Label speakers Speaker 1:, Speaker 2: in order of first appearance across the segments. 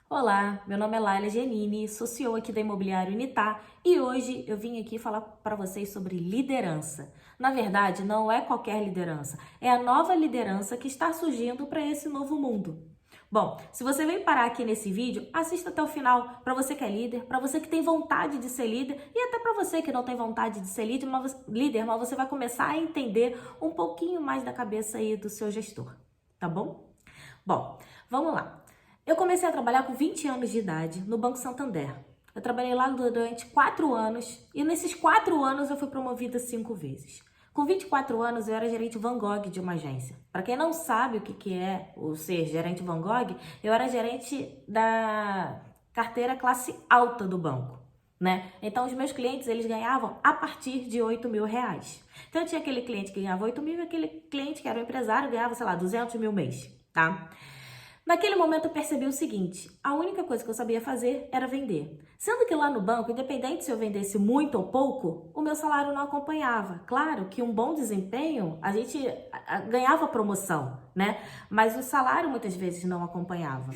Speaker 1: Olá, meu nome é Laila Genini, sou CEO aqui da Imobiliária Unitar e hoje eu vim aqui falar para vocês sobre liderança. Na verdade, não é qualquer liderança, é a nova liderança que está surgindo para esse novo mundo. Bom, se você veio parar aqui nesse vídeo, assista até o final, para você que é líder, para você que tem vontade de ser líder e até para você que não tem vontade de ser líder, mas você vai começar a entender um pouquinho mais da cabeça aí do seu gestor, tá bom? Bom, vamos lá. Eu comecei a trabalhar com 20 anos de idade no Banco Santander. Eu trabalhei lá durante 4 anos e nesses 4 anos eu fui promovida 5 vezes. Com 24 anos eu era gerente Van Gogh de uma agência. Para quem não sabe o que é o ser gerente Van Gogh, eu era gerente da carteira classe alta do banco, né? Então os meus clientes eles ganhavam a partir de R$ 8.000. Então eu tinha aquele cliente que ganhava 8 mil e aquele cliente que era um empresário ganhava, sei lá, 200 mil mês, tá? Naquele momento eu percebi o seguinte, a única coisa que eu sabia fazer era vender. Sendo que lá no banco, independente se eu vendesse muito ou pouco, o meu salário não acompanhava. Claro que um bom desempenho, a gente ganhava promoção, né? Mas o salário muitas vezes não acompanhava.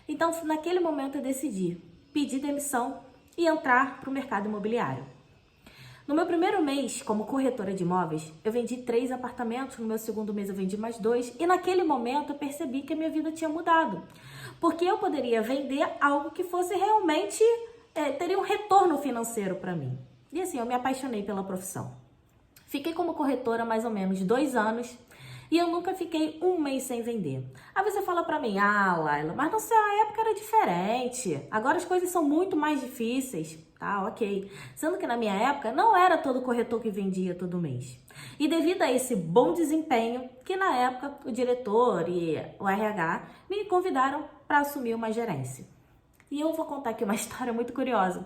Speaker 1: Então, naquele momento eu decidi pedir demissão e entrar para o mercado imobiliário. No meu primeiro mês como corretora de imóveis, eu vendi 3 apartamentos, no meu segundo mês eu vendi mais 2 e naquele momento eu percebi que a minha vida tinha mudado. Porque eu poderia vender algo que fosse realmente, teria um retorno financeiro para mim. E assim, eu me apaixonei pela profissão. Fiquei como corretora mais ou menos 2 anos e eu nunca fiquei um mês sem vender. Aí você fala pra mim, Laila, mas na sua época era diferente. Agora as coisas são muito mais difíceis. Tá, ok. Sendo que na minha época não era todo corretor que vendia todo mês. E devido a esse bom desempenho, que na época o diretor e o RH me convidaram para assumir uma gerência. E eu vou contar aqui uma história muito curiosa.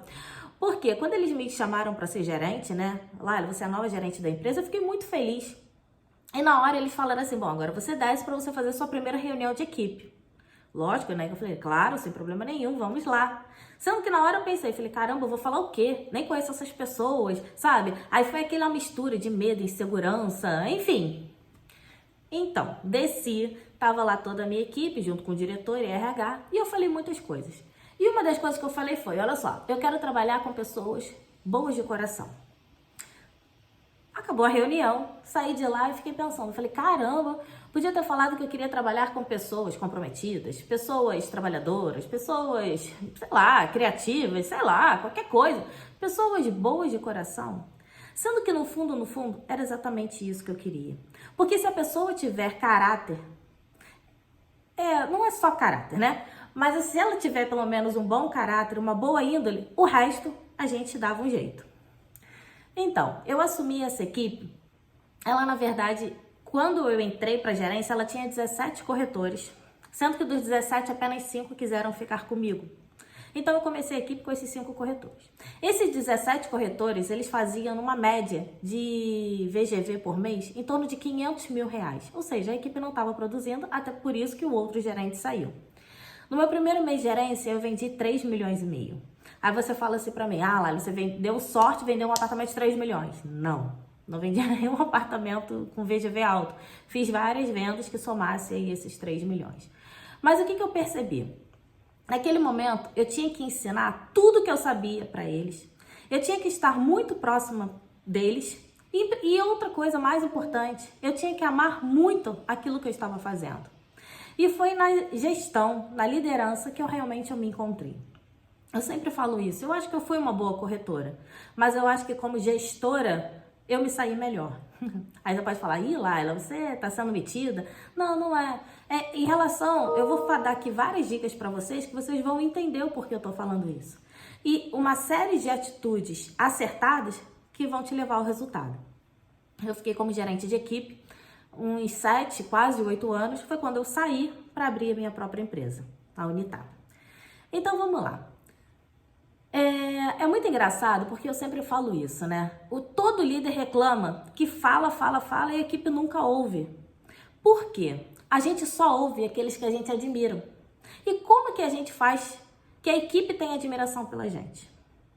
Speaker 1: Porque quando eles me chamaram para ser gerente, né? Laila, você é a nova gerente da empresa, eu fiquei muito feliz. E na hora eles falaram assim, bom, agora você desce para você fazer sua primeira reunião de equipe. Lógico, né? Que eu falei, claro, sem problema nenhum, vamos lá. Sendo que na hora eu pensei, falei, caramba, eu vou falar o quê? Nem conheço essas pessoas, sabe? Aí foi aquela mistura de medo, insegurança, enfim. Então, desci, tava lá toda a minha equipe, junto com o diretor e RH, e eu falei muitas coisas. E uma das coisas que eu falei foi, olha só, eu quero trabalhar com pessoas boas de coração. Acabou a reunião, saí de lá e fiquei pensando, falei, caramba, podia ter falado que eu queria trabalhar com pessoas comprometidas, pessoas trabalhadoras, pessoas, sei lá, criativas, sei lá, qualquer coisa, pessoas boas de coração. Sendo que no fundo, era exatamente isso que eu queria. Porque se a pessoa tiver caráter, não é só caráter, né? Mas se ela tiver pelo menos um bom caráter, uma boa índole, o resto a gente dava um jeito. Então, eu assumi essa equipe, ela na verdade, quando eu entrei para a gerência, ela tinha 17 corretores, sendo que dos 17, apenas 5 quiseram ficar comigo. Então eu comecei a equipe com esses 5 corretores. Esses 17 corretores, eles faziam uma média de VGV por mês em torno de R$ 500 mil. Ou seja, a equipe não estava produzindo, até por isso que o outro gerente saiu. No meu primeiro mês de gerência, eu vendi 3,5 milhões. Aí você fala assim pra mim, Laila, você deu sorte, vendeu um apartamento de 3 milhões. Não vendi nenhum apartamento com VGV alto. Fiz várias vendas que somassem aí esses 3 milhões. Mas o que eu percebi? Naquele momento, eu tinha que ensinar tudo que eu sabia para eles. Eu tinha que estar muito próxima deles. E outra coisa mais importante, eu tinha que amar muito aquilo que eu estava fazendo. E foi na gestão, na liderança, que eu realmente me encontrei. Eu sempre falo isso. Eu acho que eu fui uma boa corretora, mas eu acho que como gestora eu me saí melhor. Aí você pode falar, Laila, você tá sendo metida? Não, não é. Em relação, eu vou dar aqui várias dicas para vocês que vocês vão entender o porquê eu tô falando isso. E uma série de atitudes acertadas que vão te levar ao resultado. Eu fiquei como gerente de equipe uns 7, quase 8 anos, foi quando eu saí para abrir a minha própria empresa, a Unitar. Então vamos lá. É muito engraçado porque eu sempre falo isso, né? Todo líder reclama que fala e a equipe nunca ouve. Por quê? A gente só ouve aqueles que a gente admira. E como que a gente faz que a equipe tenha admiração pela gente?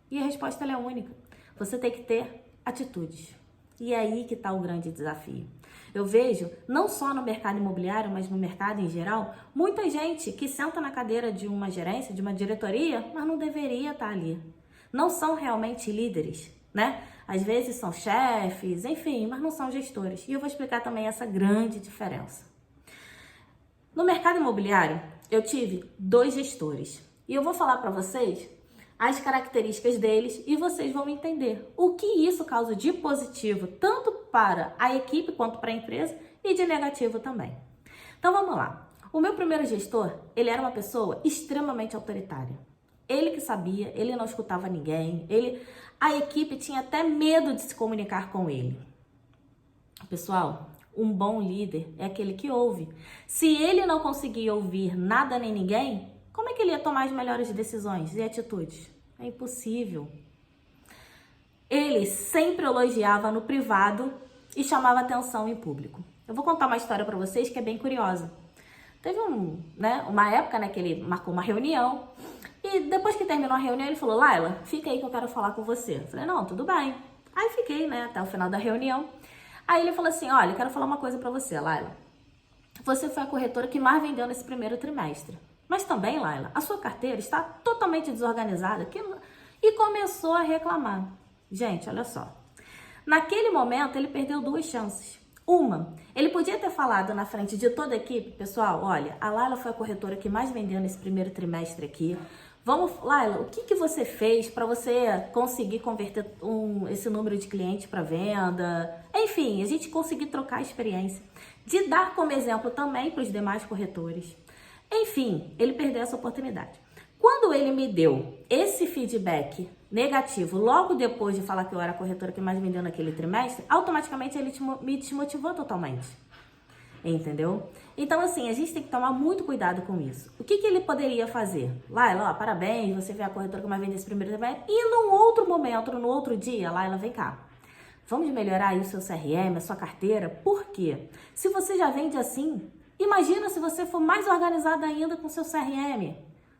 Speaker 1: E a resposta é única. Você tem que ter atitudes. E é aí que está o grande desafio. Eu vejo, não só no mercado imobiliário, mas no mercado em geral, muita gente que senta na cadeira de uma gerência, de uma diretoria, mas não deveria estar ali. Não são realmente líderes, né? Às vezes são chefes, enfim, mas não são gestores. E eu vou explicar também essa grande diferença. No mercado imobiliário, eu tive 2 gestores. E eu vou falar para vocês as características deles e vocês vão entender o que isso causa de positivo, tanto para a equipe quanto para a empresa, e de negativo também. Então vamos lá. O meu primeiro gestor, ele era uma pessoa extremamente autoritária. Ele que sabia, ele não escutava ninguém, a equipe tinha até medo de se comunicar com ele. Pessoal, um bom líder é aquele que ouve. Se ele não conseguia ouvir nada nem ninguém, como é que ele ia tomar as melhores decisões e atitudes? É impossível. Ele sempre elogiava no privado e chamava atenção em público. Eu vou contar uma história para vocês que é bem curiosa. Teve uma época, que ele marcou uma reunião e depois que terminou a reunião ele falou: Laila, fica aí que eu quero falar com você. Eu falei: não, tudo bem. Aí fiquei, até o final da reunião. Aí ele falou assim: olha, eu quero falar uma coisa pra você, Laila. Você foi a corretora que mais vendeu nesse primeiro trimestre. Mas também, Laila, a sua carteira está totalmente desorganizada. E começou a reclamar. Gente, olha só. Naquele momento, ele perdeu 2 chances. Uma, ele podia ter falado na frente de toda a equipe: pessoal, olha, a Laila foi a corretora que mais vendeu nesse primeiro trimestre aqui. Laila, o que você fez para você conseguir converter esse número de clientes para venda? Enfim, a gente conseguir trocar a experiência. De dar como exemplo também para os demais corretores. Enfim, ele perdeu essa oportunidade. Quando ele me deu esse feedback negativo, logo depois de falar que eu era a corretora que mais vendeu naquele trimestre, automaticamente ele me desmotivou totalmente. Entendeu? Então, assim, a gente tem que tomar muito cuidado com isso. O que ele poderia fazer? Laila, parabéns, você vê a corretora que mais vende esse primeiro trimestre. E num outro momento, no outro dia, Laila, vem cá. Vamos melhorar aí o seu CRM, a sua carteira. Por quê? Se você já vende assim, imagina se você for mais organizada ainda com o seu CRM.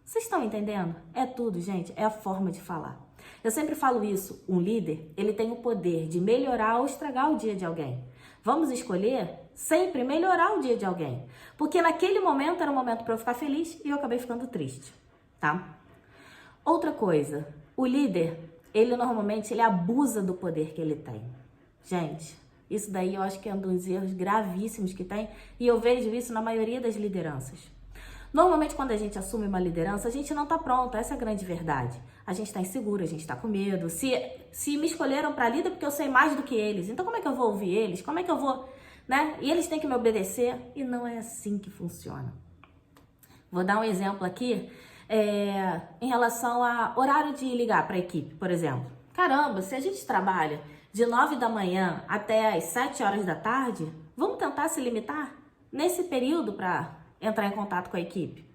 Speaker 1: Vocês estão entendendo? É tudo, gente. É a forma de falar. Eu sempre falo isso. Um líder, ele tem o poder de melhorar ou estragar o dia de alguém. Vamos escolher sempre melhorar o dia de alguém. Porque naquele momento era um momento para eu ficar feliz e eu acabei ficando triste, tá? Outra coisa, o líder, ele normalmente abusa do poder que ele tem. Gente, isso daí eu acho que é um dos erros gravíssimos que tem e eu vejo isso na maioria das lideranças. Normalmente, quando a gente assume uma liderança, a gente não está pronta, essa é a grande verdade. A gente está inseguro, a gente está com medo. Se me escolheram para líder porque eu sei mais do que eles, então como é que eu vou ouvir eles? Como é que eu vou, E eles têm que me obedecer e não é assim que funciona. Vou dar um exemplo aqui em relação a horário de ligar para a equipe, por exemplo. Caramba, se a gente trabalha de 9 da manhã até as 7 horas da tarde, vamos tentar se limitar nesse período para entrar em contato com a equipe.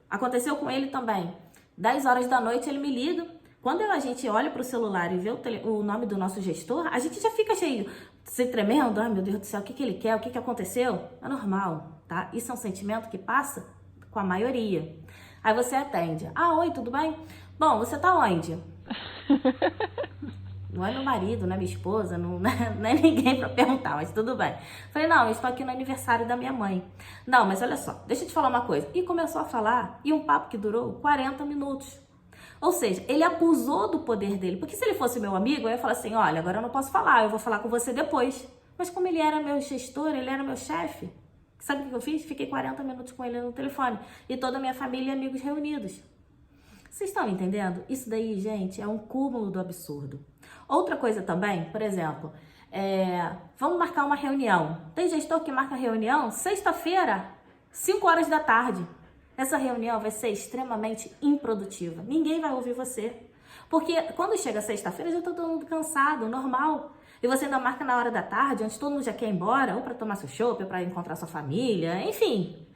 Speaker 1: Aconteceu com ele também. 10 horas da noite ele me liga. Quando a gente olha para o celular e vê o nome do nosso gestor, a gente já fica cheio, se tremendo. Ai, meu Deus do céu, o que ele quer? O que aconteceu? É normal, tá? Isso é um sentimento que passa com a maioria. Aí você atende. Ah, oi, tudo bem? Bom, você tá onde? Não é meu marido, não é minha esposa, não é ninguém pra perguntar, mas tudo bem. Falei, não, eu estou aqui no aniversário da minha mãe. Não, mas olha só, deixa eu te falar uma coisa. E começou a falar, e um papo que durou 40 minutos. Ou seja, ele abusou do poder dele. Porque se ele fosse meu amigo, eu ia falar assim, olha, agora eu não posso falar, eu vou falar com você depois. Mas como ele era meu gestor, ele era meu chefe, sabe o que eu fiz? Fiquei 40 minutos com ele no telefone. E toda a minha família e amigos reunidos. Vocês estão entendendo? Isso daí, gente, é um cúmulo do absurdo. Outra coisa também, por exemplo, vamos marcar uma reunião. Tem gestor que marca reunião sexta-feira, 5 horas da tarde. Essa reunião vai ser extremamente improdutiva. Ninguém vai ouvir você. Porque quando chega sexta-feira, já está todo mundo cansado, normal. E você ainda marca na hora da tarde, onde todo mundo já quer ir embora, ou para tomar seu chopp, ou para encontrar sua família, enfim.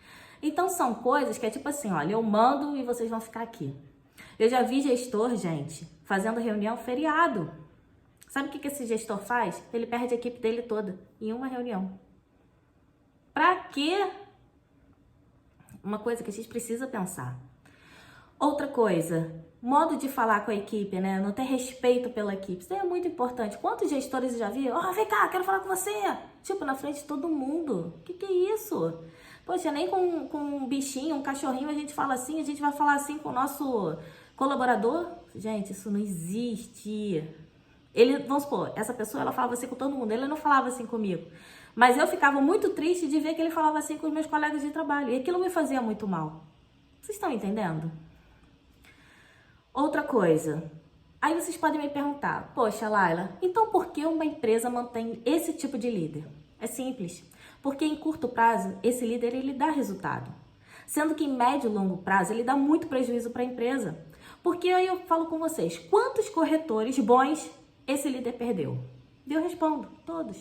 Speaker 1: Então são coisas que é tipo assim, olha, eu mando e vocês vão ficar aqui. Eu já vi gestor, gente, fazendo reunião feriado. Sabe o que esse gestor faz? Ele perde a equipe dele toda em uma reunião. Pra quê? Uma coisa que a gente precisa pensar. Outra coisa, modo de falar com a equipe, né? Não ter respeito pela equipe. Isso é muito importante. Quantos gestores eu já vi? Ó, vem cá, quero falar com você. Tipo, na frente de todo mundo. Que é isso? Poxa, nem com um bichinho, um cachorrinho a gente fala assim, a gente vai falar assim com o nosso colaborador? Gente, isso não existe. Ele, vamos supor, essa pessoa, ela falava assim com todo mundo, ele não falava assim comigo. Mas eu ficava muito triste de ver que ele falava assim com os meus colegas de trabalho. E aquilo me fazia muito mal. Vocês estão entendendo? Outra coisa. Aí vocês podem me perguntar, poxa, Laila, então por que uma empresa mantém esse tipo de líder? É simples. Porque em curto prazo, esse líder ele dá resultado. Sendo que em médio e longo prazo, ele dá muito prejuízo para a empresa. Porque aí eu falo com vocês, quantos corretores bons esse líder perdeu? Eu respondo, todos.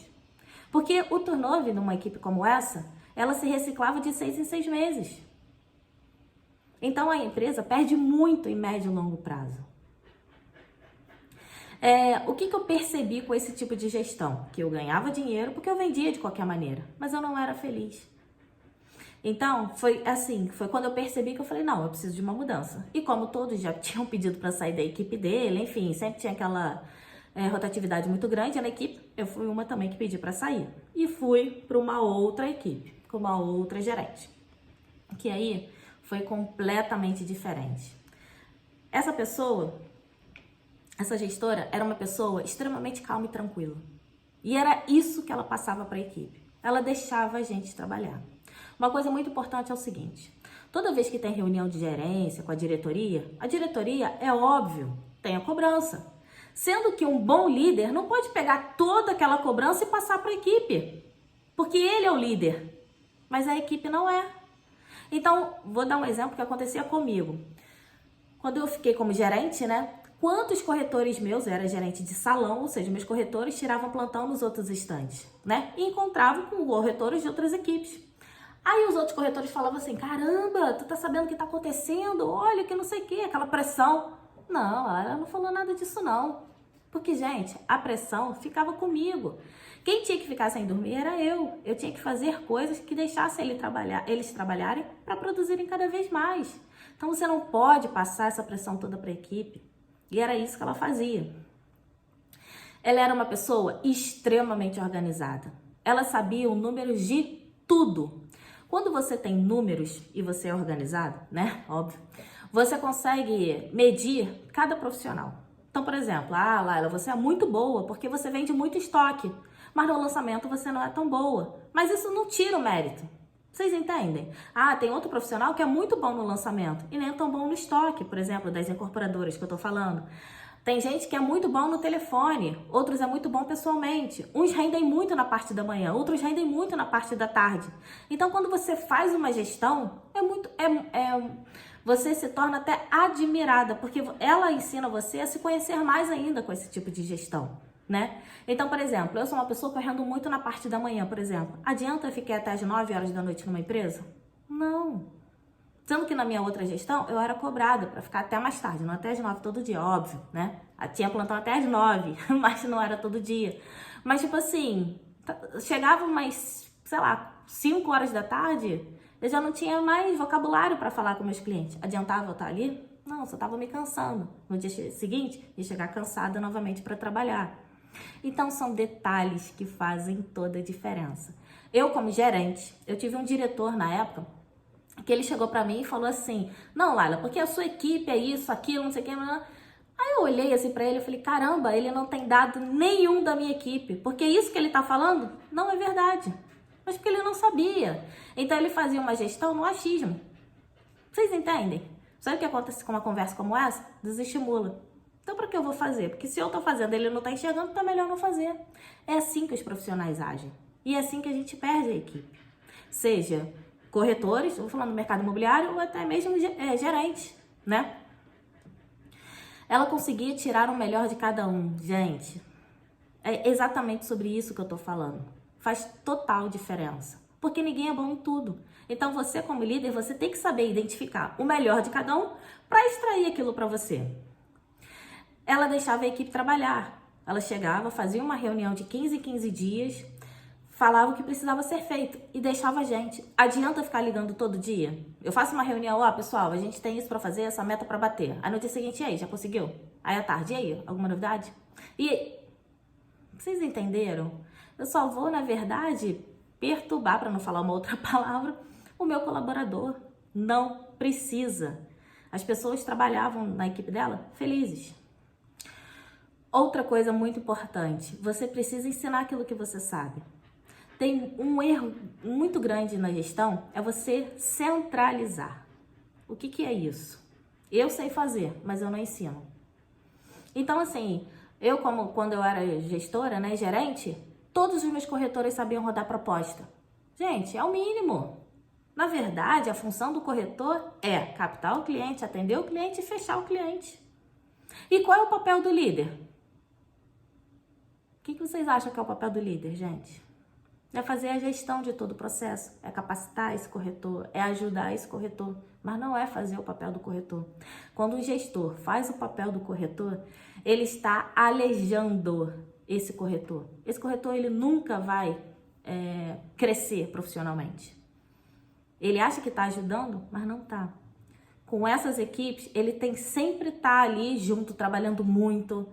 Speaker 1: Porque o turnover numa equipe como essa, ela se reciclava de 6 em 6 meses. Então a empresa perde muito em médio e longo prazo. O que eu percebi com esse tipo de gestão? Que eu ganhava dinheiro porque eu vendia de qualquer maneira, mas eu não era feliz. Então, foi quando eu percebi que eu falei, não, eu preciso de uma mudança. E como todos já tinham pedido para sair da equipe dele, enfim, sempre tinha aquela rotatividade muito grande na equipe, eu fui uma também que pedi para sair. E fui para uma outra equipe, com uma outra gerente. Que aí foi completamente diferente. Essa gestora era uma pessoa extremamente calma e tranquila. E era isso que ela passava para a equipe. Ela deixava a gente trabalhar. Uma coisa muito importante é o seguinte: toda vez que tem reunião de gerência com a diretoria, é óbvio, tem a cobrança. Sendo que um bom líder não pode pegar toda aquela cobrança e passar para a equipe. Porque ele é o líder, mas a equipe não é. Então, vou dar um exemplo que acontecia comigo. Quando eu fiquei como gerente, né? Quantos corretores meus, eu era gerente de salão, ou seja, meus corretores tiravam plantão nos outros estandes, né? E encontravam com corretores de outras equipes. Aí os outros corretores falavam assim, caramba, tu tá sabendo o que tá acontecendo? Olha, que não sei o que, aquela pressão. Não, ela não falou nada disso não. Porque, gente, a pressão ficava comigo. Quem tinha que ficar sem dormir era eu. Eu tinha que fazer coisas que deixassem eles trabalharem para produzirem cada vez mais. Então você não pode passar essa pressão toda para a equipe. E era isso que ela fazia. Ela era uma pessoa extremamente organizada. Ela sabia o número de tudo. Quando você tem números e você é organizado, né? Óbvio. Você consegue medir cada profissional. Então, por exemplo, Laila, você é muito boa porque você vende muito estoque. Mas no lançamento você não é tão boa. Mas isso não tira o mérito. Vocês entendem? Tem outro profissional que é muito bom no lançamento e nem é tão bom no estoque, por exemplo, das incorporadoras que eu tô falando. Tem gente que é muito bom no telefone, outros é muito bom pessoalmente. Uns rendem muito na parte da manhã, outros rendem muito na parte da tarde. Então, quando você faz uma gestão, você se torna até admirada, porque ela ensina você a se conhecer mais ainda com esse tipo de gestão, né? Então, por exemplo, eu sou uma pessoa que eu rendo muito na parte da manhã, por exemplo. Adianta eu ficar até as 9 horas da noite numa empresa? Não. Sendo que na minha outra gestão, eu era cobrada para ficar até mais tarde, não até as 9 todo dia, óbvio, né? Tinha plantão até as 9, mas não era todo dia. Mas, tipo assim, chegava umas, 5 horas da tarde, eu já não tinha mais vocabulário para falar com meus clientes. Adiantava eu estar ali? Não, só estava me cansando. No dia seguinte, ia chegar cansada novamente para trabalhar. Então, são detalhes que fazem toda a diferença. Eu, como gerente, eu tive um diretor na época que ele chegou para mim e falou assim, não, Laila, porque a sua equipe é isso, aquilo, não sei o que. Aí eu olhei assim para ele e falei, caramba, ele não tem dado nenhum da minha equipe, porque isso que ele tá falando não é verdade. Mas porque ele não sabia. Então, ele fazia uma gestão no achismo. Vocês entendem? Sabe o que acontece com uma conversa como essa? Desestimula. Então, para que eu vou fazer? Porque se eu tô fazendo e ele não tá enxergando, tá melhor não fazer. É assim que os profissionais agem. E é assim que a gente perde a equipe. Seja corretores, vou falando do mercado imobiliário, ou até mesmo gerentes, né? Ela conseguia tirar o melhor de cada um. Gente, é exatamente sobre isso que eu tô falando. Faz total diferença. Porque ninguém é bom em tudo. Então, você como líder, você tem que saber identificar o melhor de cada um para extrair aquilo para você. Ela deixava a equipe trabalhar. Ela chegava, fazia uma reunião de 15 em 15 dias, falava o que precisava ser feito e deixava a gente. Adianta ficar ligando todo dia? Eu faço uma reunião, ó, pessoal, a gente tem isso pra fazer, essa meta pra bater. Aí no dia seguinte, e aí, já conseguiu? Aí à tarde, e aí, alguma novidade? E vocês entenderam? Eu só vou, na verdade, perturbar, para não falar uma outra palavra, o meu colaborador. Não precisa. As pessoas trabalhavam na equipe dela felizes. Outra coisa muito importante, você precisa ensinar aquilo que você sabe. Tem um erro muito grande na gestão, é você centralizar. O que é isso? Eu sei fazer, mas eu não ensino. Então, assim, quando eu era gestora, né, gerente, todos os meus corretores sabiam rodar proposta. Gente, é o mínimo. Na verdade, a função do corretor é captar o cliente, atender o cliente e fechar o cliente. E qual é o papel do líder? O que vocês acham que é o papel do líder, gente? É fazer a gestão de todo o processo, é capacitar esse corretor, é ajudar esse corretor, mas não é fazer o papel do corretor. Quando um gestor faz o papel do corretor, ele está alejando esse corretor. Esse corretor, ele nunca vai crescer profissionalmente. Ele acha que está ajudando, mas não está. Com essas equipes, ele tem sempre estar ali junto, trabalhando muito.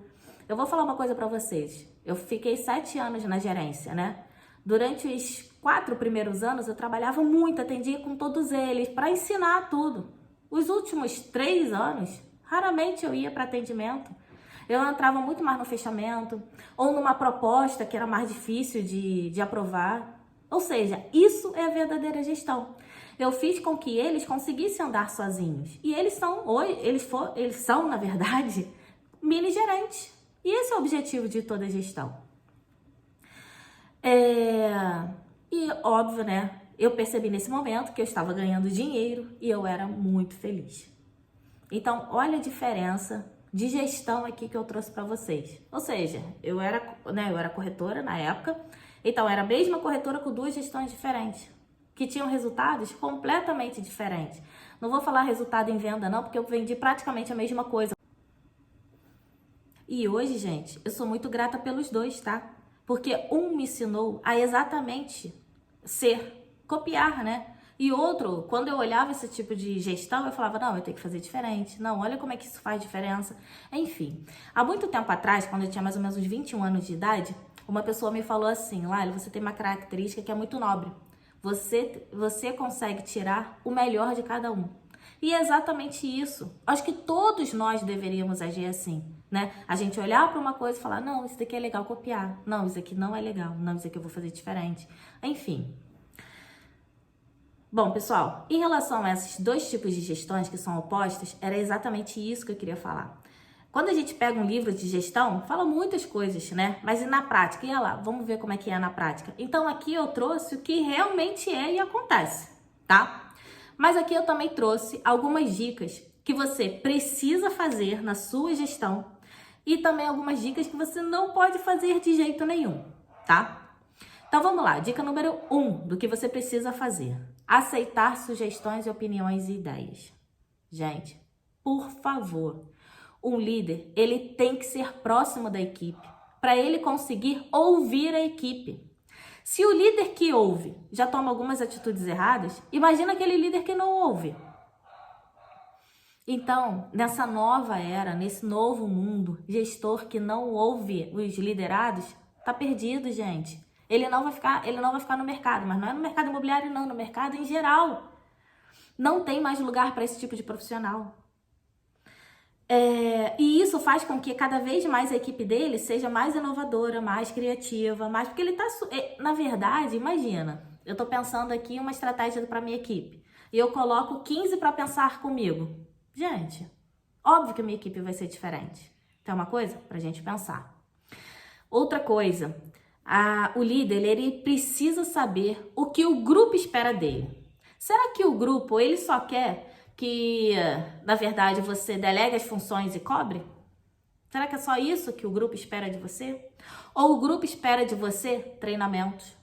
Speaker 1: Eu vou falar uma coisa para vocês. Eu fiquei 7 anos na gerência, né? Durante os 4 primeiros anos, eu trabalhava muito, atendia com todos eles, para ensinar tudo. Os últimos 3 anos, raramente eu ia para atendimento. Eu entrava muito mais no fechamento, ou numa proposta que era mais difícil de aprovar. Ou seja, isso é a verdadeira gestão. Eu fiz com que eles conseguissem andar sozinhos. E eles são, na verdade, mini gerentes. E esse é o objetivo de toda gestão. E óbvio, né? Eu percebi nesse momento que eu estava ganhando dinheiro e eu era muito feliz. Então, olha a diferença de gestão aqui que eu trouxe para vocês. Ou seja, eu era corretora na época, então era a mesma corretora com 2 gestões diferentes, que tinham resultados completamente diferentes. Não vou falar resultado em venda não, porque eu vendi praticamente a mesma coisa. E hoje, gente, eu sou muito grata pelos 2, tá? Porque um me ensinou a exatamente copiar, né? E outro, quando eu olhava esse tipo de gestão, eu falava, não, eu tenho que fazer diferente. Não, olha como é que isso faz diferença. Enfim, há muito tempo atrás, quando eu tinha mais ou menos uns 21 anos de idade, uma pessoa me falou assim, Laila, você tem uma característica que é muito nobre. Você consegue tirar o melhor de cada um. E é exatamente isso. Acho que todos nós deveríamos agir assim, né? A gente olhar para uma coisa e falar, não, isso daqui é legal copiar. Não, isso aqui não é legal. Não, isso aqui eu vou fazer diferente. Enfim. Bom, pessoal, em relação a esses 2 tipos de gestões que são opostas, era exatamente isso que eu queria falar. Quando a gente pega um livro de gestão, fala muitas coisas, né? Mas e na prática? E lá, vamos ver como é que é na prática. Então, aqui eu trouxe o que realmente é e acontece, tá? Mas aqui eu também trouxe algumas dicas que você precisa fazer na sua gestão e também algumas dicas que você não pode fazer de jeito nenhum, tá? Então vamos lá, dica número 1 do que você precisa fazer. Aceitar sugestões, opiniões e ideias. Gente, por favor, um líder, ele tem que ser próximo da equipe para ele conseguir ouvir a equipe. Se o líder que ouve já toma algumas atitudes erradas, imagina aquele líder que não ouve. Então, nessa nova era, nesse novo mundo, gestor que não ouve os liderados, tá perdido, gente. Ele não vai ficar no mercado, mas não é no mercado imobiliário não, no mercado em geral. Não tem mais lugar para esse tipo de profissional. E isso faz com que cada vez mais a equipe dele seja mais inovadora, mais criativa, porque ele tá... Na verdade, imagina, eu tô pensando aqui uma estratégia para minha equipe e eu coloco 15 para pensar comigo. Gente, óbvio que a minha equipe vai ser diferente. Então, é uma coisa pra gente pensar. Outra coisa, o líder, ele precisa saber o que o grupo espera dele. Será que o grupo, ele só quer que, na verdade, você delegue as funções e cobre? Será que é só isso que o grupo espera de você? Ou o grupo espera de você treinamentos?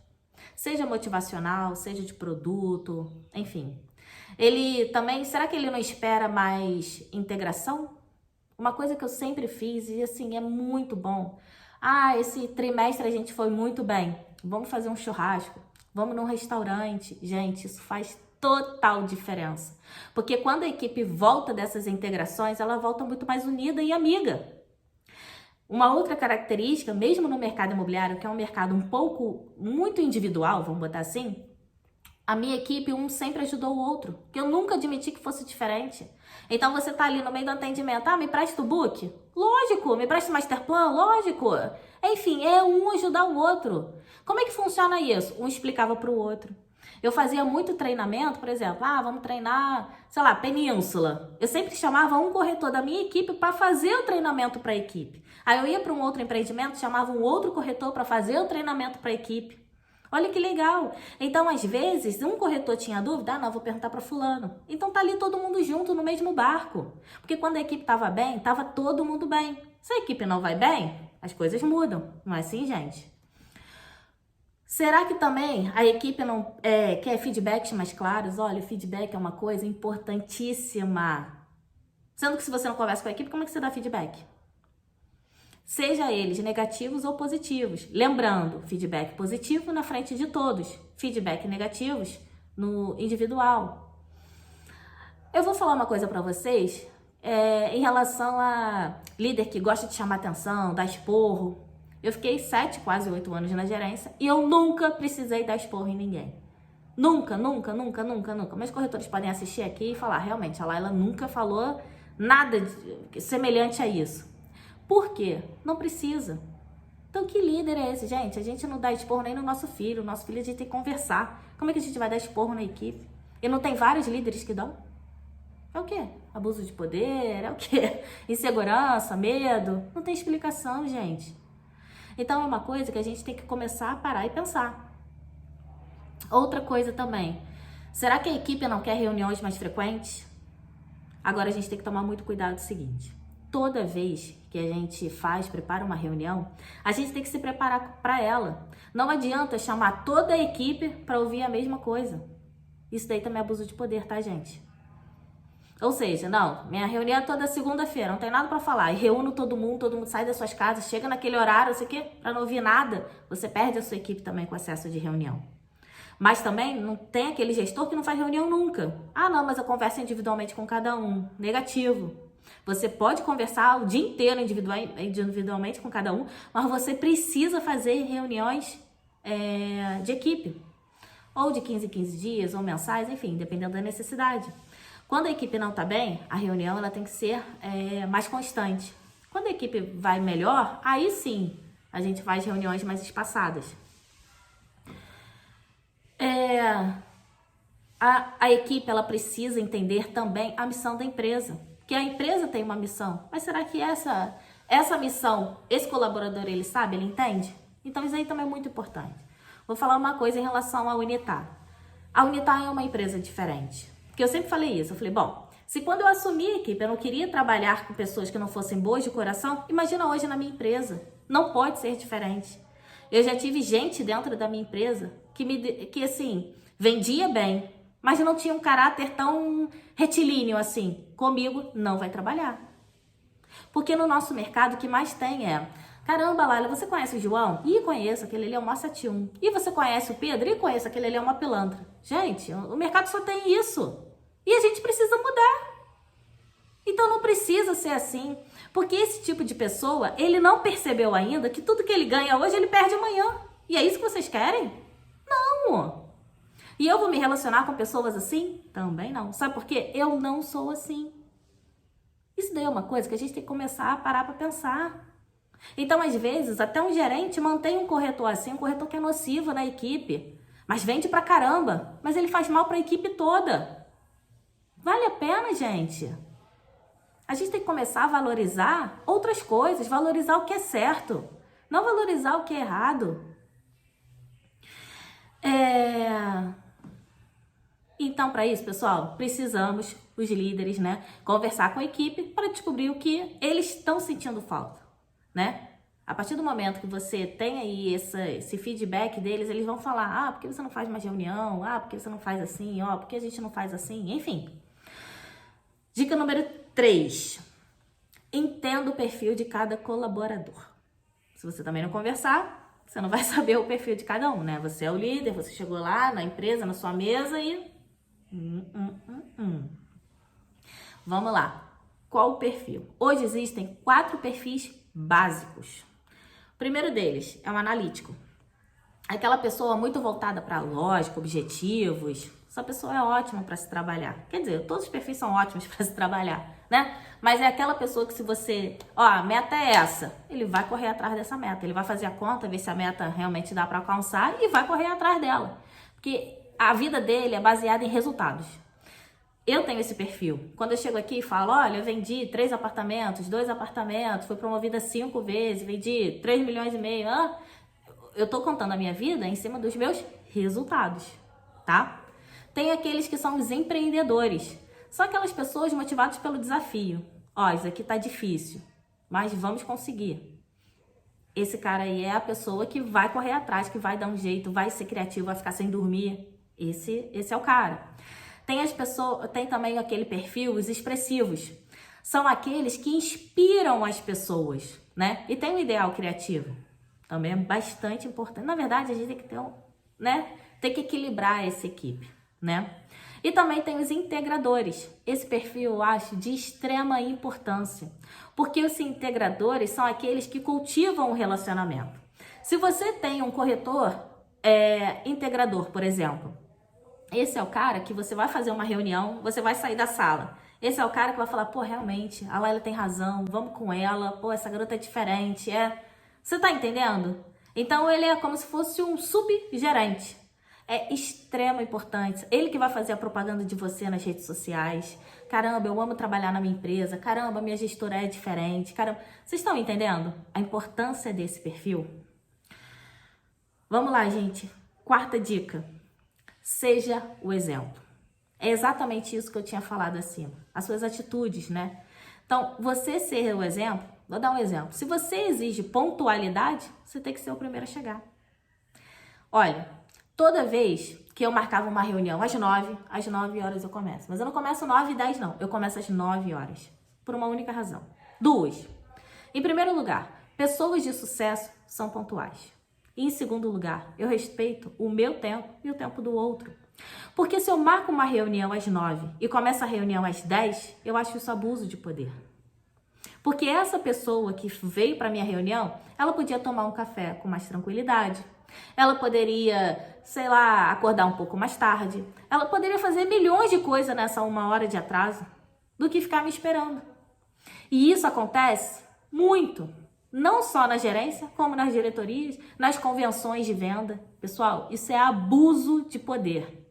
Speaker 1: Seja motivacional, seja de produto, enfim. Será que ele não espera mais integração? Uma coisa que eu sempre fiz e assim, é muito bom. Esse trimestre a gente foi muito bem. vamos fazer um churrasco, vamos num restaurante. Gente, isso faz total diferença. Porque quando a equipe volta dessas integrações, ela volta muito mais unida e amiga. Uma outra característica, mesmo no mercado imobiliário, que é um mercado muito individual, vamos botar assim, a minha equipe, um sempre ajudou o outro, que eu nunca admiti que fosse diferente. Então você tá ali no meio do atendimento, me presta o book? Lógico. Me presta o masterplan? Lógico. Enfim, é um ajudar o outro. Como é que funciona isso? Um explicava para o outro. Eu fazia muito treinamento, por exemplo, vamos treinar, sei lá, Península. Eu sempre chamava um corretor da minha equipe para fazer o treinamento para a equipe. Aí eu ia para um outro empreendimento, chamava um outro corretor para fazer o treinamento para a equipe. Olha que legal. Então, às vezes, um corretor tinha dúvida, não, vou perguntar para fulano. Então tá ali todo mundo junto no mesmo barco. Porque quando a equipe estava bem, estava todo mundo bem. Se a equipe não vai bem, as coisas mudam. Não é assim, gente? Será que também a equipe não quer feedbacks mais claros? Olha, o feedback é uma coisa importantíssima. Sendo que se você não conversa com a equipe, como é que você dá feedback? Seja eles negativos ou positivos. Lembrando, feedback positivo na frente de todos. Feedback negativos no individual. Eu vou falar uma coisa para vocês em relação a líder que gosta de chamar atenção, dar esporro. Eu fiquei 7, quase 8 anos na gerência e eu nunca precisei dar esporro em ninguém. Nunca. Meus corretores podem assistir aqui e falar, realmente, a Laila nunca falou nada semelhante a isso. Por quê? Não precisa. Então, que líder é esse, gente? A gente não dá esporro nem no nosso filho. O nosso filho a gente tem que conversar. Como é que a gente vai dar esporro na equipe? E não tem vários líderes que dão? É o quê? Abuso de poder? É o quê? Insegurança? Medo? Não tem explicação, gente. Então, é uma coisa que a gente tem que começar a parar e pensar. Outra coisa também. Será que a equipe não quer reuniões mais frequentes? Agora, a gente tem que tomar muito cuidado do seguinte. Toda vez que a gente prepara uma reunião, a gente tem que se preparar para ela. Não adianta chamar toda a equipe para ouvir a mesma coisa. Isso daí também é abuso de poder, tá, gente? Ou seja, não, minha reunião é toda segunda-feira, não tem nada para falar. E reúno todo mundo sai das suas casas, chega naquele horário, não sei o quê, para não ouvir nada. Você perde a sua equipe também com acesso de reunião. Mas também não tem aquele gestor que não faz reunião nunca. Não, mas eu converso individualmente com cada um. Negativo. Você pode conversar o dia inteiro individualmente com cada um, mas você precisa fazer reuniões de equipe. Ou de 15 em 15 dias, ou mensais, enfim, dependendo da necessidade. Quando a equipe não está bem, a reunião ela tem que ser mais constante. Quando a equipe vai melhor, aí sim a gente faz reuniões mais espaçadas. A equipe ela precisa entender também a missão da empresa. Que a empresa tem uma missão, mas será que essa missão, esse colaborador, ele sabe, ele entende? Então isso aí também é muito importante. Vou falar uma coisa em relação à Unitar. A Unitar é uma empresa diferente. Porque eu sempre falei isso, eu falei, bom, se quando eu assumi a equipe eu não queria trabalhar com pessoas que não fossem boas de coração, imagina hoje na minha empresa. Não pode ser diferente. Eu já tive gente dentro da minha empresa que assim, vendia bem, mas não tinha um caráter tão retilíneo assim. Comigo não vai trabalhar. Porque no nosso mercado o que mais tem caramba, Laila, você conhece o João? Ih, conheço, aquele ali é uma 71. E você conhece o Pedro? Ih, conheço, aquele ali é uma pilantra. Gente, o mercado só tem isso. E a gente precisa mudar. Então não precisa ser assim. Porque esse tipo de pessoa, ele não percebeu ainda que tudo que ele ganha hoje, ele perde amanhã. E é isso que vocês querem? Não. E eu vou me relacionar com pessoas assim? Também não. Sabe por quê? Eu não sou assim. Isso daí é uma coisa que a gente tem que começar a parar para pensar. Então, às vezes, até um gerente mantém um corretor assim, um corretor que é nocivo na equipe, mas vende pra caramba, mas ele faz mal para a equipe toda. Vale a pena, gente? A gente tem que começar a valorizar outras coisas, valorizar o que é certo, não valorizar o que é errado. Então, para isso, pessoal, precisamos, os líderes, conversar com a equipe para descobrir o que eles estão sentindo falta, A partir do momento que você tem aí esse feedback deles, eles vão falar, por que você não faz mais reunião? Por que você não faz assim? Por que a gente não faz assim? Enfim. Dica número 3. Entenda o perfil de cada colaborador. Se você também não conversar, Você não vai saber o perfil de cada um, né? Você é o líder, você chegou lá na empresa, na sua mesa e... Vamos lá. Qual o perfil? Hoje existem 4 perfis básicos. O primeiro deles é o analítico. Aquela pessoa muito voltada para lógica, objetivos. Essa pessoa é ótima para se trabalhar. Quer dizer, todos os perfis são ótimos para se trabalhar, né? Mas é aquela pessoa que se você... Ó, a meta é essa. Ele vai correr atrás dessa meta. Ele vai fazer a conta, ver se a meta realmente dá para alcançar e vai correr atrás dela. Porque a vida dele é baseada em resultados. Eu tenho esse perfil. Quando eu chego aqui e falo, olha, eu vendi 3 apartamentos, 2 apartamentos, fui promovida 5 vezes, vendi 3 milhões e meio. Eu tô contando a minha vida em cima dos meus resultados, tá? Tem aqueles que são os empreendedores. São aquelas pessoas motivadas pelo desafio. Ó, isso aqui tá difícil, mas vamos conseguir. Esse cara aí é a pessoa que vai correr atrás, que vai dar um jeito, vai ser criativo, vai ficar sem dormir. Esse é o cara. Tem também aquele perfil, os expressivos. São aqueles que inspiram as pessoas, né? E tem um ideal criativo. Também é bastante importante. Na verdade, a gente tem que ter tem que equilibrar essa equipe, né? E também tem os integradores. Esse perfil eu acho de extrema importância, porque os integradores são aqueles que cultivam o relacionamento. Se você tem um corretor integrador, por exemplo, esse é o cara que você vai fazer uma reunião, você vai sair da sala. Esse é o cara que vai falar, pô, realmente, a Laila tem razão, vamos com ela, pô, essa garota é diferente, Você tá entendendo? Então ele é como se fosse um subgerente. É extremo importante. Ele que vai fazer a propaganda de você nas redes sociais. Caramba, eu amo trabalhar na minha empresa. Caramba, minha gestora é diferente. Caramba, vocês estão entendendo a importância desse perfil? Vamos lá, gente. 4ª dica. Seja o exemplo. É exatamente isso que eu tinha falado acima. As suas atitudes, né? Então, você ser o exemplo, vou dar um exemplo. Se você exige pontualidade, você tem que ser o primeiro a chegar. Olha, toda vez que eu marcava uma reunião às 9 horas eu começo. Mas eu não começo 9h10 não, eu começo às 9 horas. Por uma única razão. 2. Em primeiro lugar, pessoas de sucesso são pontuais. E em segundo lugar, eu respeito o meu tempo e o tempo do outro. Porque se eu marco uma reunião às 9 e começo a reunião às 10, eu acho isso abuso de poder. Porque essa pessoa que veio para minha reunião, ela podia tomar um café com mais tranquilidade. Ela poderia, sei lá, acordar um pouco mais tarde. Ela poderia fazer milhões de coisas nessa 1 hora de atraso do que ficar me esperando. E isso acontece muito. Não só na gerência, como nas diretorias, nas convenções de venda. Pessoal, isso é abuso de poder.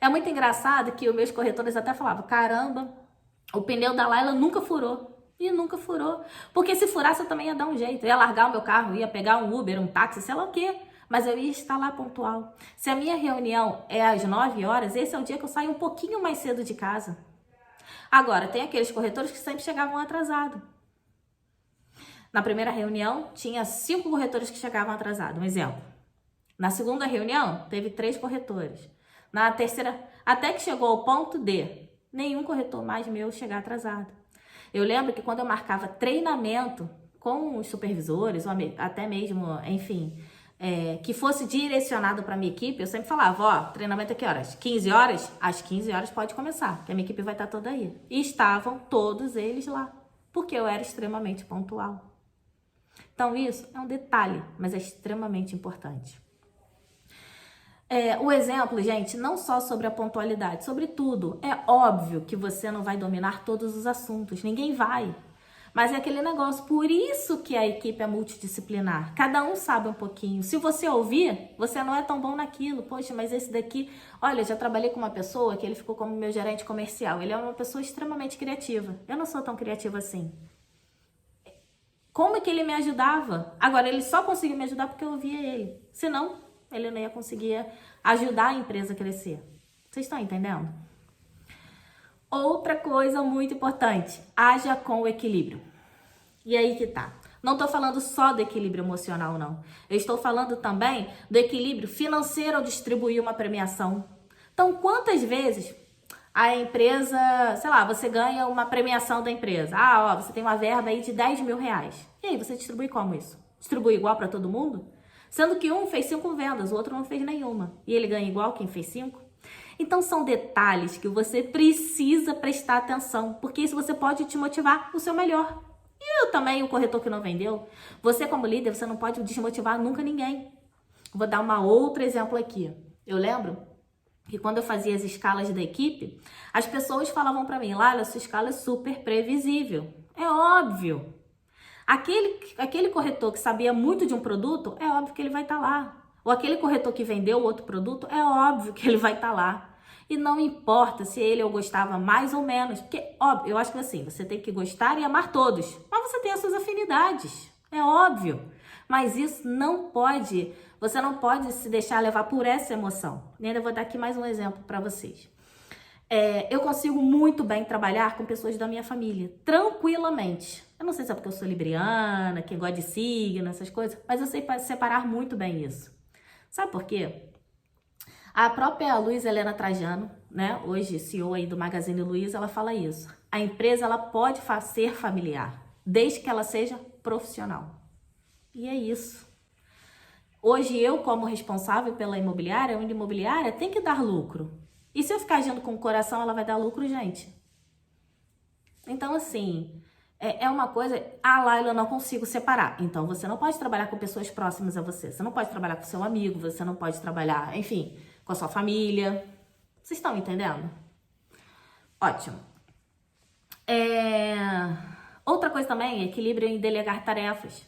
Speaker 1: É muito engraçado que os meus corretores até falavam, caramba, o pneu da Laila nunca furou. E nunca furou. Porque se furasse, eu também ia dar um jeito. Eu ia largar o meu carro, ia pegar um Uber, um táxi, sei lá o quê. Mas eu ia estar lá pontual. Se a minha reunião é às 9 horas, esse é o dia que eu saio um pouquinho mais cedo de casa. Agora, tem aqueles corretores que sempre chegavam atrasados. Na primeira reunião, tinha 5 corretores que chegavam atrasados. Um exemplo. Na segunda reunião, teve 3 corretores. Na terceira, até que chegou ao ponto de nenhum corretor mais meu chegar atrasado. Eu lembro que quando eu marcava treinamento com os supervisores, ou até mesmo, enfim, que fosse direcionado para a minha equipe, eu sempre falava, ó, treinamento a que horas? 15 horas? Às 15 horas pode começar, que a minha equipe vai estar toda aí. E estavam todos eles lá, porque eu era extremamente pontual. Então isso é um detalhe, mas é extremamente importante. O exemplo, gente, não só sobre a pontualidade, sobre tudo. É óbvio que você não vai dominar todos os assuntos, ninguém vai. Mas é aquele negócio, por isso que a equipe é multidisciplinar. Cada um sabe um pouquinho. Se você ouvir, você não é tão bom naquilo. Poxa, mas esse daqui... Olha, já trabalhei com uma pessoa que ele ficou como meu gerente comercial. Ele é uma pessoa extremamente criativa. Eu não sou tão criativa assim. Como é que ele me ajudava? Agora, ele só conseguiu me ajudar porque eu ouvia ele. Senão, ele não ia conseguir ajudar a empresa a crescer. Vocês estão entendendo? Outra coisa muito importante, haja com o equilíbrio. E aí que tá. Não estou falando só do equilíbrio emocional, não. Eu estou falando também do equilíbrio financeiro ao distribuir uma premiação. Então, quantas vezes a empresa, sei lá, você ganha uma premiação da empresa. Você tem uma verba aí de 10 mil reais. E aí, você distribui como isso? Distribui igual para todo mundo? Sendo que um fez 5 vendas, o outro não fez nenhuma. E ele ganha igual quem fez 5? Então são detalhes que você precisa prestar atenção, porque isso você pode te motivar o seu melhor. E eu também, o corretor que não vendeu. Você como líder, você não pode desmotivar nunca ninguém. Vou dar um outro exemplo aqui. Eu lembro que quando eu fazia as escalas da equipe, as pessoas falavam para mim, Laila, sua escala é super previsível. É óbvio. Aquele corretor que sabia muito de um produto, é óbvio que ele vai estar lá. Ou aquele corretor que vendeu outro produto, é óbvio que ele vai estar lá. E não importa se ele ou gostava mais ou menos, porque, óbvio, eu acho que assim, você tem que gostar e amar todos, mas você tem as suas afinidades, é óbvio. Mas isso não pode, você não pode se deixar levar por essa emoção. E ainda vou dar aqui mais um exemplo para vocês. Eu consigo muito bem trabalhar com pessoas da minha família, tranquilamente. Eu não sei se é porque eu sou libriana, quem gosta de signo, essas coisas, mas eu sei separar muito bem isso. Sabe por quê? A própria Luísa Helena Trajano, né, hoje CEO aí do Magazine Luiza, ela fala isso. A empresa ela pode ser familiar, desde que ela seja profissional. E é isso. Hoje eu, como responsável pela imobiliária, uma imobiliária tem que dar lucro. E se eu ficar agindo com o coração, ela vai dar lucro, gente? Então, assim, é uma coisa... Ah, Laila, eu não consigo separar. Então, você não pode trabalhar com pessoas próximas a você. Você não pode trabalhar com seu amigo, você não pode trabalhar, enfim, com a sua família. Vocês estão entendendo? Ótimo. Outra coisa também é equilíbrio em delegar tarefas.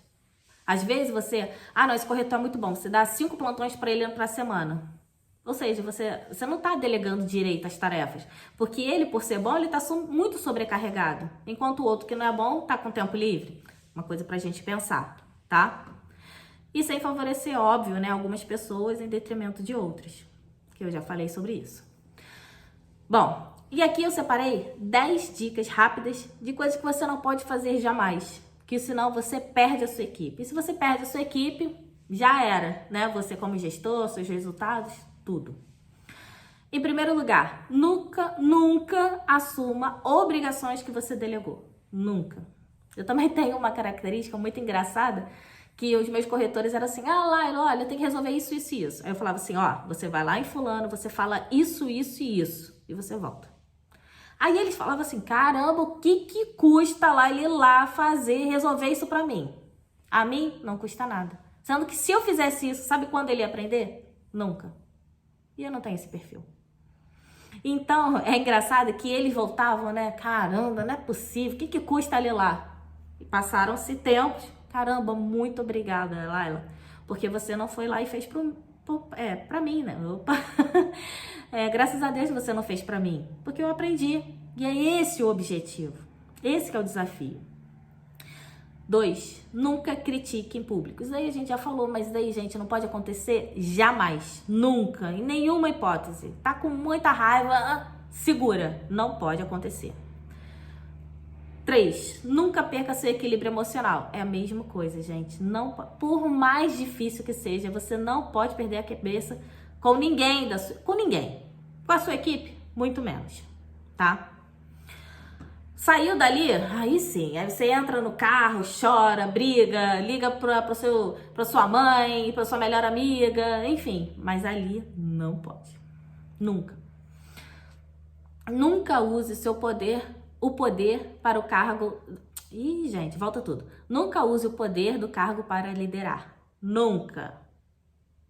Speaker 1: Às vezes você... Ah, não, esse corretor é muito bom. Você dá 5 plantões para ele para a semana. Ou seja, você não está delegando direito às tarefas. Porque ele, por ser bom, ele está muito sobrecarregado. Enquanto o outro que não é bom, está com tempo livre. Uma coisa pra gente pensar, tá? E sem favorecer, óbvio, né, algumas pessoas em detrimento de outras. Que eu já falei sobre isso. Bom, e aqui eu separei 10 dicas rápidas de coisas que você não pode fazer jamais. Que senão você perde a sua equipe. E se você perde a sua equipe, já era, né? Você como gestor, seus resultados, tudo. Em primeiro lugar, nunca assuma obrigações que você delegou. Nunca. Eu também tenho uma característica muito engraçada, que os meus corretores eram assim, ah, Laila, olha, tem que resolver isso, isso e isso. Aí eu falava assim, ó, você vai lá em fulano, você fala isso, isso e isso, e você volta. Aí eles falavam assim, caramba, o que custa lá ele ir lá fazer, resolver isso pra mim? A mim, não custa nada. Sendo que se eu fizesse isso, sabe quando ele ia aprender? Nunca. E eu não tenho esse perfil. Então, é engraçado que eles voltavam, né? Caramba, não é possível, o que custa ali lá? E passaram-se tempos. Caramba, muito obrigada, Laila. Porque você não foi lá e fez pra mim, né? Opa. Graças a Deus você não fez pra mim. Porque eu aprendi. E é esse o objetivo. Esse que é o desafio. 2, nunca critique em público. Isso daí a gente já falou, mas isso daí, gente, não pode acontecer jamais. Nunca, em nenhuma hipótese. Tá com muita raiva, segura. Não pode acontecer. 3, nunca perca seu equilíbrio emocional. É a mesma coisa, gente. Não, por mais difícil que seja, você não pode perder a cabeça com ninguém. Com ninguém. Com a sua equipe, muito menos. Tá? Saiu dali, aí sim, aí você entra no carro, chora, briga, liga pra sua mãe, pra sua melhor amiga, enfim. Mas ali não pode. Nunca. Nunca use o poder para o cargo... Ih, gente, volta tudo. Nunca use o poder do cargo para liderar. Nunca.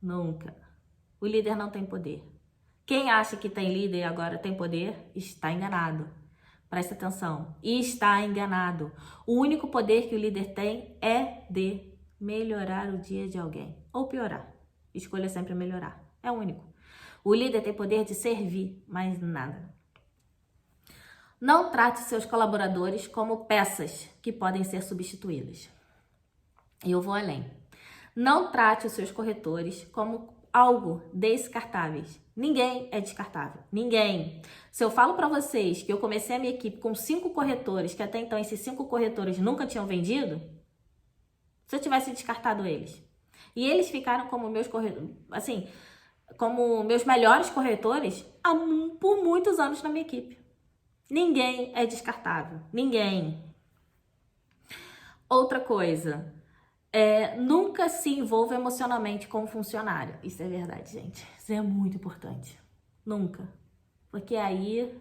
Speaker 1: Nunca. O líder não tem poder. Quem acha que tem líder e agora tem poder, está enganado. Presta atenção, está enganado. O único poder que o líder tem é de melhorar o dia de alguém. Ou piorar. Escolha sempre melhorar. É o único. O líder tem poder de servir, mas nada. Não trate seus colaboradores como peças que podem ser substituídas. E eu vou além. Não trate os seus corretores como algo descartáveis. Ninguém é descartável. Ninguém. Se eu falo para vocês que eu comecei a minha equipe com 5 corretores, que até então esses 5 corretores nunca tinham vendido, se eu tivesse descartado eles. E eles ficaram como meus corretores, assim, como meus melhores corretores por muitos anos na minha equipe. Ninguém é descartável. Ninguém. Outra coisa. Nunca se envolva emocionalmente com o funcionário. Isso é verdade, gente. Isso é muito importante. Nunca. Porque aí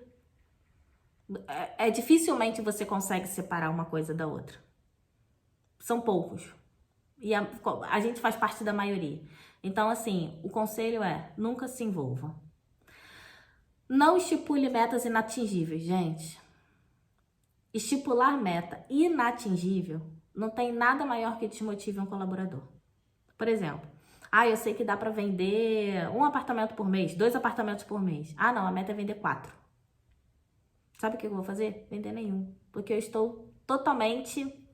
Speaker 1: dificilmente você consegue separar uma coisa da outra. São poucos. E a gente faz parte da maioria. Então, assim, o conselho é: nunca se envolva. Não estipule metas inatingíveis, gente. Estipular meta inatingível não tem nada maior que desmotive um colaborador. Por exemplo, eu sei que dá para vender 1 apartamento por mês, 2 apartamentos por mês. Não, a meta é vender 4. Sabe o que eu vou fazer? Vender nenhum. Porque eu estou totalmente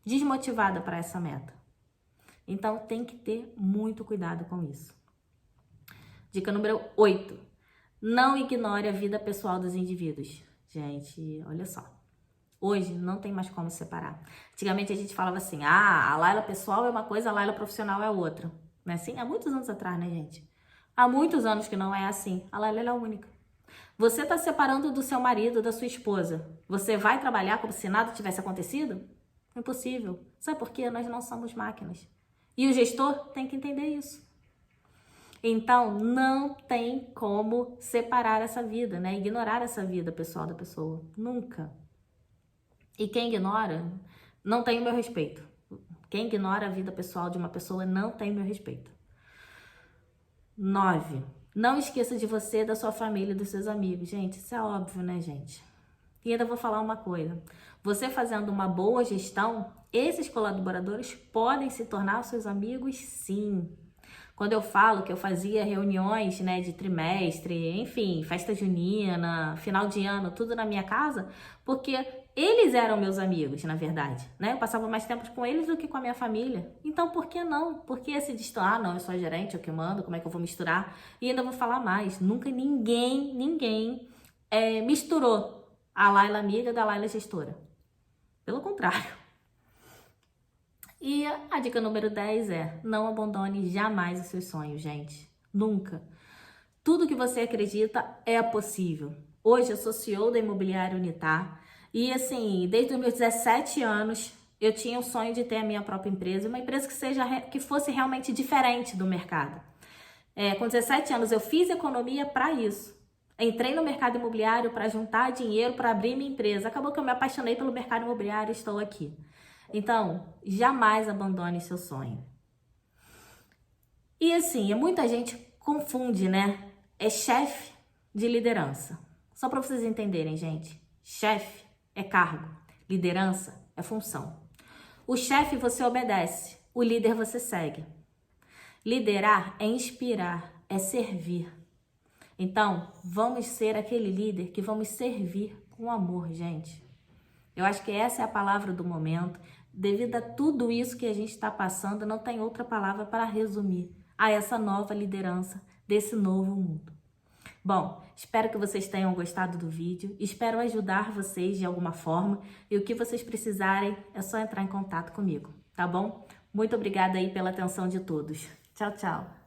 Speaker 1: desmotivada para essa meta. Então, tem que ter muito cuidado com isso. Dica número 8. Não ignore a vida pessoal dos indivíduos. Gente, olha só. Hoje não tem mais como separar. Antigamente a gente falava assim: a Laila pessoal é uma coisa, a Laila profissional é outra. Não é assim? Há muitos anos atrás, né, gente? Há muitos anos que não é assim. A Laila é única. Você está separando do seu marido, da sua esposa. Você vai trabalhar como se nada tivesse acontecido? Impossível. Sabe por quê? Nós não somos máquinas. E o gestor tem que entender isso. Então, não tem como separar essa vida, né? Ignorar essa vida pessoal da pessoa. Nunca. E quem ignora, não tem o meu respeito. Quem ignora a vida pessoal de uma pessoa não tem o meu respeito. 9. Não esqueça de você, da sua família e dos seus amigos. Gente, isso é óbvio, né, gente? E ainda vou falar uma coisa. Você fazendo uma boa gestão, esses colaboradores podem se tornar seus amigos, sim. Quando eu falo que eu fazia reuniões, né, de trimestre, enfim, festa junina, final de ano, tudo na minha casa, porque eles eram meus amigos, na verdade, né? Eu passava mais tempo com eles do que com a minha família. Então, por que não? Por que esse distância? Não, eu sou a gerente, eu que mando, como é que eu vou misturar? E ainda vou falar mais. Nunca ninguém misturou a Laila amiga da Laila gestora. Pelo contrário. E a dica número 10 é: não abandone jamais os seus sonhos, gente. Nunca. Tudo que você acredita é possível. Hoje eu sou CEO da Imobiliária Unitar e, assim, desde os meus 17 anos eu tinha o sonho de ter a minha própria empresa, uma empresa que fosse realmente diferente do mercado. Com 17 anos eu fiz economia para isso. Entrei no mercado imobiliário para juntar dinheiro para abrir minha empresa. Acabou que eu me apaixonei pelo mercado imobiliário e estou aqui. Então, jamais abandone seu sonho. E assim, muita gente confunde, né? É chefe de liderança. Só para vocês entenderem, gente. Chefe é cargo, liderança é função. O chefe você obedece, o líder você segue. Liderar é inspirar, é servir. Então, vamos ser aquele líder que vamos servir com amor, gente. Eu acho que essa é a palavra do momento. Devido a tudo isso que a gente está passando, não tem outra palavra para resumir a essa nova liderança desse novo mundo. Bom, espero que vocês tenham gostado do vídeo, espero ajudar vocês de alguma forma e o que vocês precisarem é só entrar em contato comigo, tá bom? Muito obrigada aí pela atenção de todos. Tchau, tchau!